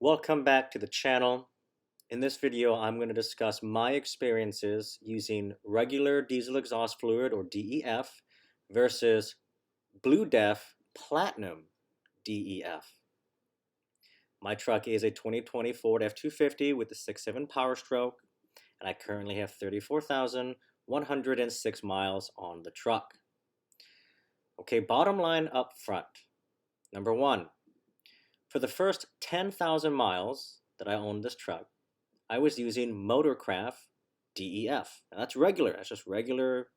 Welcome back to the channel. In this video, I'm going to discuss my experiences using regular diesel exhaust fluid, or DEF, versus BlueDEF Platinum DEF. My truck is a 2020 Ford F250 with a 6.7 Power Stroke, and I currently have 34,106 miles on the truck. Okay, bottom line up front. Number one, for the first 10,000 miles that I owned this truck, I was using Motorcraft DEF. Now that's regular. That's just regular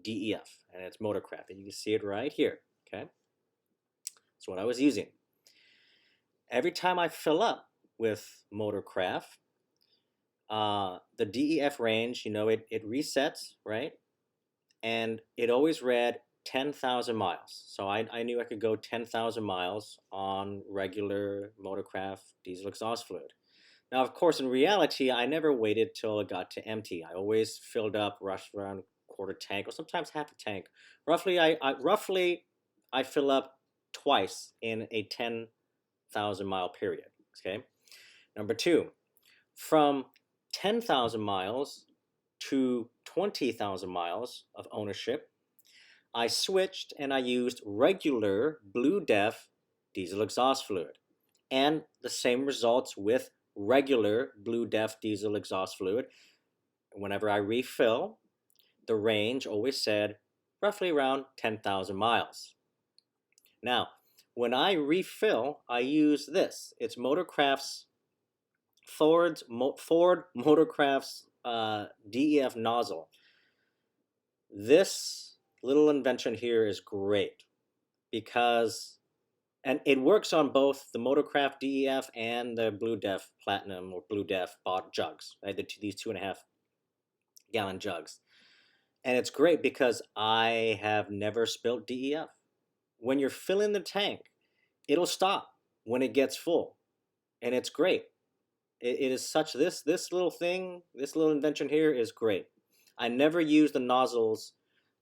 DEF, and it's Motorcraft, and you can see it right here. Okay, that's what I was using. Every time I fill up with Motorcraft, the DEF range, it resets, right? And it always read 10,000 miles. So I knew I could go 10,000 miles on regular Motorcraft diesel exhaust fluid. Now, of course, in reality, I never waited till it got to empty. I always filled up, rushed around quarter tank, or sometimes half a tank. Roughly, I fill up twice in a 10,000 mile period. Okay. Number two, from 10,000 miles to 20,000 miles of ownership, I switched and I used regular BlueDEF diesel exhaust fluid, and the same results with regular BlueDEF diesel exhaust fluid. Whenever I refill, the range always said roughly around 10,000 miles. Now, when I refill, I use this. It's Ford Motorcraft's DEF nozzle. This little invention here is great because, and it works on both the Motorcraft DEF and the BlueDEF Platinum or BlueDEF jugs, right? These 2.5 gallon jugs. And it's great because I have never spilled DEF. When you're filling the tank, it'll stop when it gets full. And it's great. It is such, this little thing, this little invention here is great. I never use the nozzles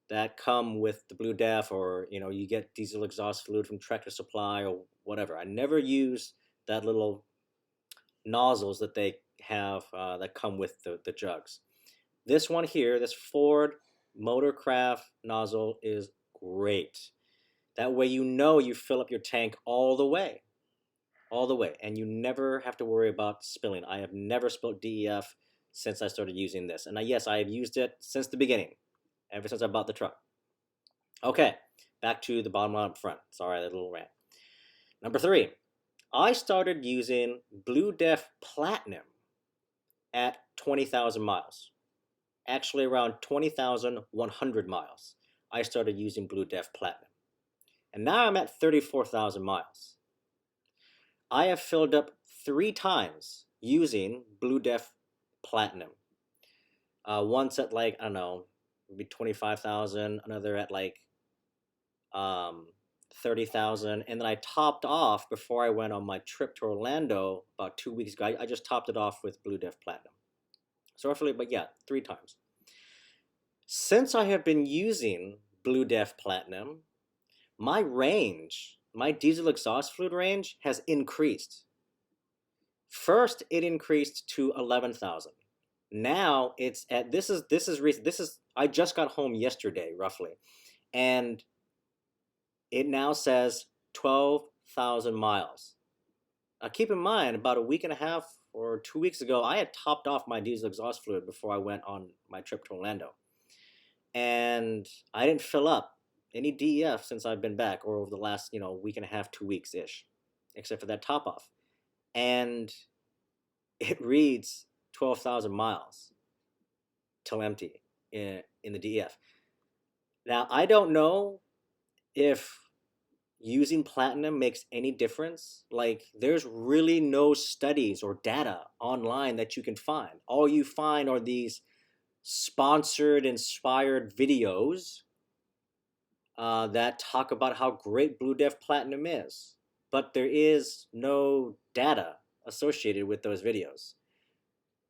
that come with the BlueDEF, or you get diesel exhaust fluid from Tractor Supply or whatever. I never use that little nozzles that they have that come with the jugs. This one here, this Ford Motorcraft nozzle, is great. That way you fill up your tank all the way, and you never have to worry about spilling. I have never spilled DEF since I started using this, and yes, I have used it since the beginning, ever since I bought the truck. Okay, back to the bottom line up front. Sorry, that little rant. Number three, I started using BlueDEF Platinum at 20,000 miles. Actually, around 20,100 miles, I started using BlueDEF Platinum. And now I'm at 34,000 miles. I have filled up 3 times using BlueDEF Platinum. Once at like, I don't know, maybe 25,000, another at like 30,000, and then I topped off before I went on my trip to Orlando about 2 weeks ago. I just topped it off with BlueDEF Platinum. So roughly, but yeah, 3 times. Since I have been using BlueDEF Platinum, my range, my diesel exhaust fluid range, has increased. First, it increased to 11,000. Now it's at, this is recent. I just got home yesterday, roughly, and it now says 12,000 miles. Now keep in mind, about a week and a half or 2 weeks ago, I had topped off my diesel exhaust fluid before I went on my trip to Orlando. And I didn't fill up any DEF since I've been back, or over the last, week and a half, 2 weeks-ish, except for that top off. And it reads 12,000 miles till empty in the DEF. Now, I don't know if using Platinum makes any difference. Like, there's really no studies or data online that you can find. All you find are these sponsored, inspired videos that talk about how great BlueDEF Platinum is. But there is no data associated with those videos.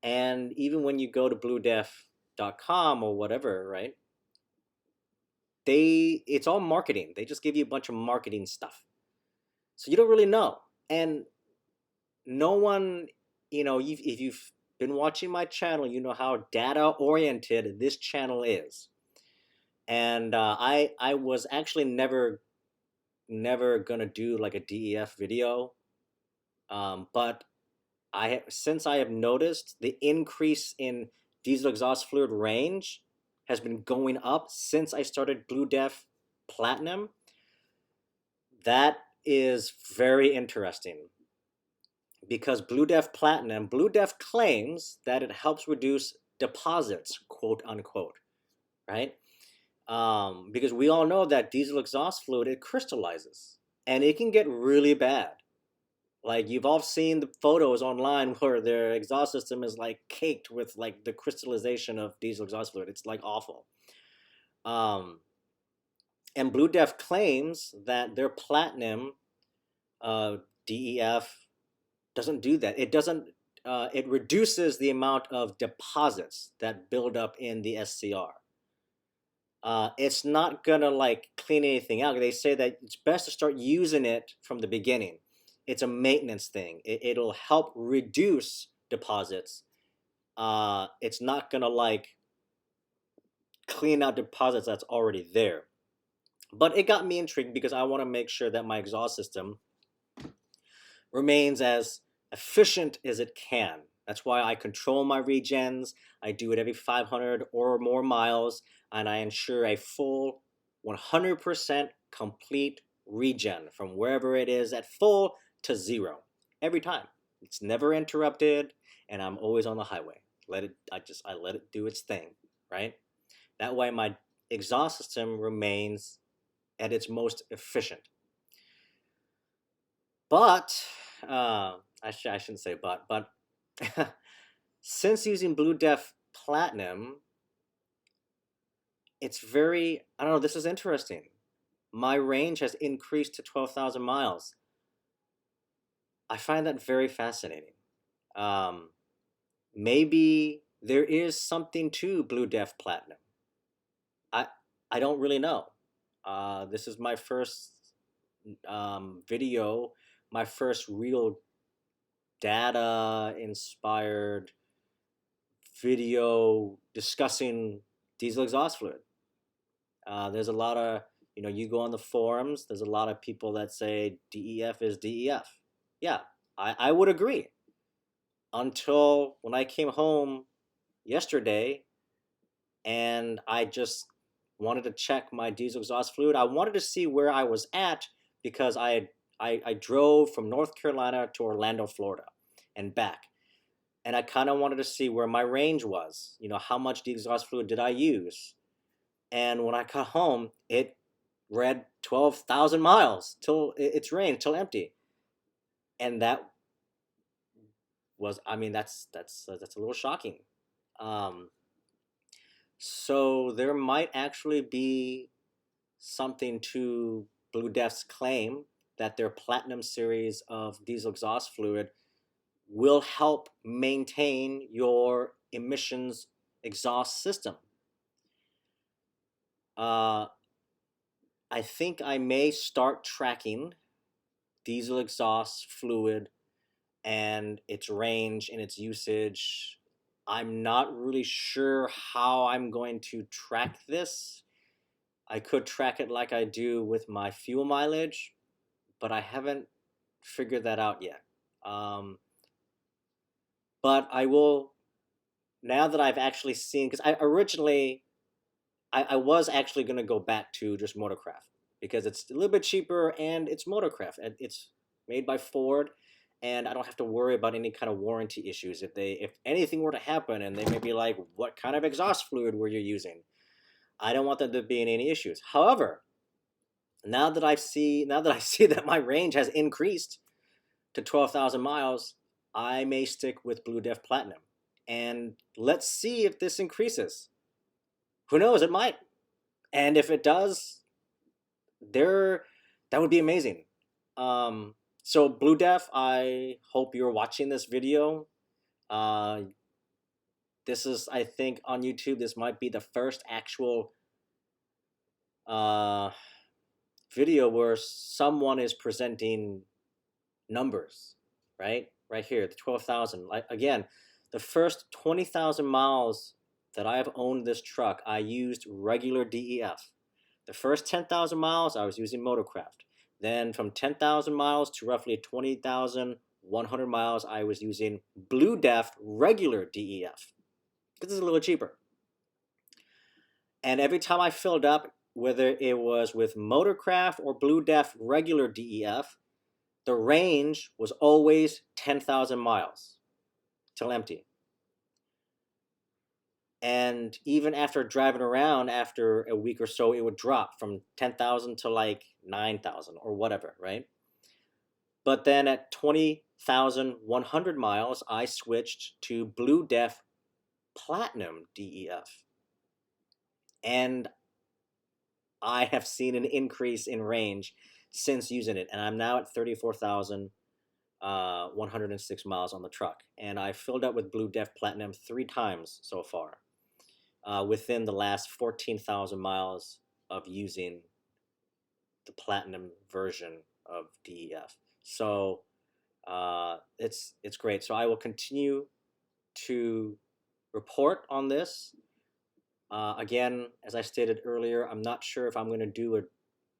And even when you go to BlueDEF.com or whatever, right? It's all marketing. They just give you a bunch of marketing stuff. So you don't really know. And no one, if you've been watching my channel, you know how data oriented this channel is. And I was actually never gonna do like a DEF video, but since I have noticed the increase in diesel exhaust fluid range has been going up since I started BlueDEF Platinum. That is very interesting because BlueDEF claims that it helps reduce deposits, quote unquote, right? Because we all know that diesel exhaust fluid, it crystallizes and it can get really bad. Like you've all seen the photos online where their exhaust system is like caked with like the crystallization of diesel exhaust fluid. It's like awful. Um, and BlueDEF claims that their platinum DEF doesn't do that. It doesn't. It reduces the amount of deposits that build up in the SCR. It's not gonna like clean anything out. They say that it's best to start using it from the beginning. It's a maintenance thing. It'll help reduce deposits. It's not gonna like clean out deposits that's already there. But it got me intrigued because I want to make sure that my exhaust system remains as efficient as it can. That's why I control my regens. I do it every 500 or more miles, and I ensure a full 100% complete regen from wherever it is at full to zero every time. It's never interrupted, and I'm always on the highway. I let it do its thing, right? That way my exhaust system remains at its most efficient. But I shouldn't say but since using BlueDEF Platinum, it's very, I don't know, this is interesting. My range has increased to 12,000 miles. I find that very fascinating. Um, Maybe there is something to BlueDEF Platinum. I I don't really know. This is my first video, my first real data inspired video discussing diesel exhaust fluid. There's a lot of, you go on the forums, there's a lot of people that say DEF is DEF. Yeah, I would agree. Until when I came home yesterday and I just wanted to check my diesel exhaust fluid. I wanted to see where I was at because I drove from North Carolina to Orlando, Florida and back. And I kind of wanted to see where my range was. How much diesel exhaust fluid did I use? And when I got home, it read 12,000 miles till its range, till empty. And that was, I mean, that's a little shocking. Um, so there might actually be something to BlueDEF's claim that their Platinum series of diesel exhaust fluid will help maintain your emissions exhaust system. I think I may start tracking diesel exhaust fluid and its range and its usage. I'm not really sure how I'm going to track this. I could track it like I do with my fuel mileage, but I haven't figured that out yet. But I will, now that I've actually seen, because I was actually going to go back to just Motorcraft because it's a little bit cheaper and it's Motorcraft. It's made by Ford, and I don't have to worry about any kind of warranty issues. If anything were to happen and they may be like, what kind of exhaust fluid were you using? I don't want there to be any issues. However, now that I see that my range has increased to 12,000 miles, I may stick with BlueDEF Platinum. And let's see if this increases. Who knows? It might. And if it does, that would be amazing. So BlueDEF, I hope you're watching this video. This is, I think, on YouTube. This might be the first actual video where someone is presenting numbers right? Right here, the 12,000. Like, again, the first 20,000 miles that I have owned this truck, I used regular DEF. The first 10,000 miles, I was using Motorcraft. Then from 10,000 miles to roughly 20,100 miles, I was using BlueDEF regular DEF because it's a little cheaper. And every time I filled up, whether it was with Motorcraft or BlueDEF regular DEF, the range was always 10,000 miles till empty. And even after driving around, after a week or so, it would drop from 10,000 to like 9,000 or whatever, right? But then at 20,100 miles, I switched to BlueDEF Platinum DEF. And I have seen an increase in range since using it. And I'm now at 34,106 miles on the truck. And I filled up with BlueDEF Platinum 3 times so far within the last 14,000 miles of using the Platinum version of DEF. So it's great. So I will continue to report on this. Again, as I stated earlier, I'm not sure if I'm going to do a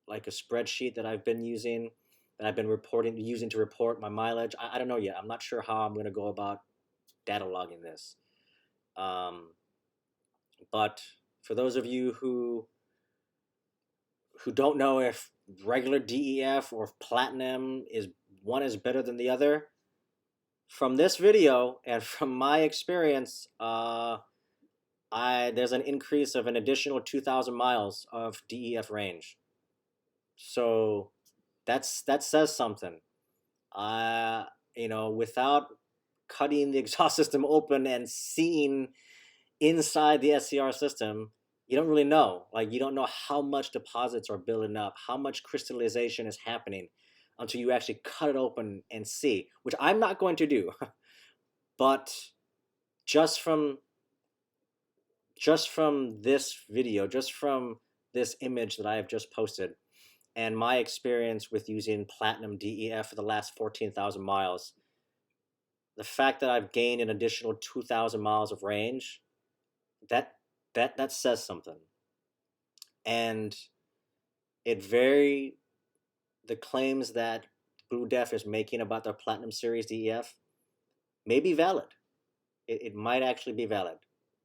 spreadsheet that I've been using, that I've been using to report my mileage. I don't know yet. I'm not sure how I'm going to go about data logging this. But for those of you who don't know if regular DEF or Platinum one is better than the other, from this video and from my experience, there's an increase of an additional 2,000 miles of DEF range. So that says something. Without cutting the exhaust system open and seeing inside the SCR system, you don't really know. Like, you don't know how much deposits are building up, how much crystallization is happening until you actually cut it open and see, which I'm not going to do. But just from this video, just from this image that I have just posted, and my experience with using Platinum DEF for the last 14,000 miles, the fact that I've gained an additional 2,000 miles of range, that says something. And the claims that BlueDEF is making about their Platinum Series DEF may be valid. It might actually be valid.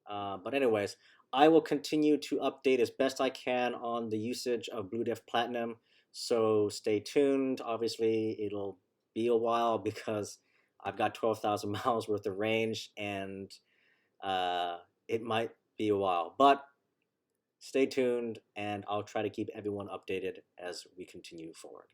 But anyways, I will continue to update as best I can on the usage of BlueDEF Platinum. So stay tuned. Obviously, it'll be a while because I've got 12,000 miles worth of range, and it might be a while. But stay tuned, and I'll try to keep everyone updated as we continue forward.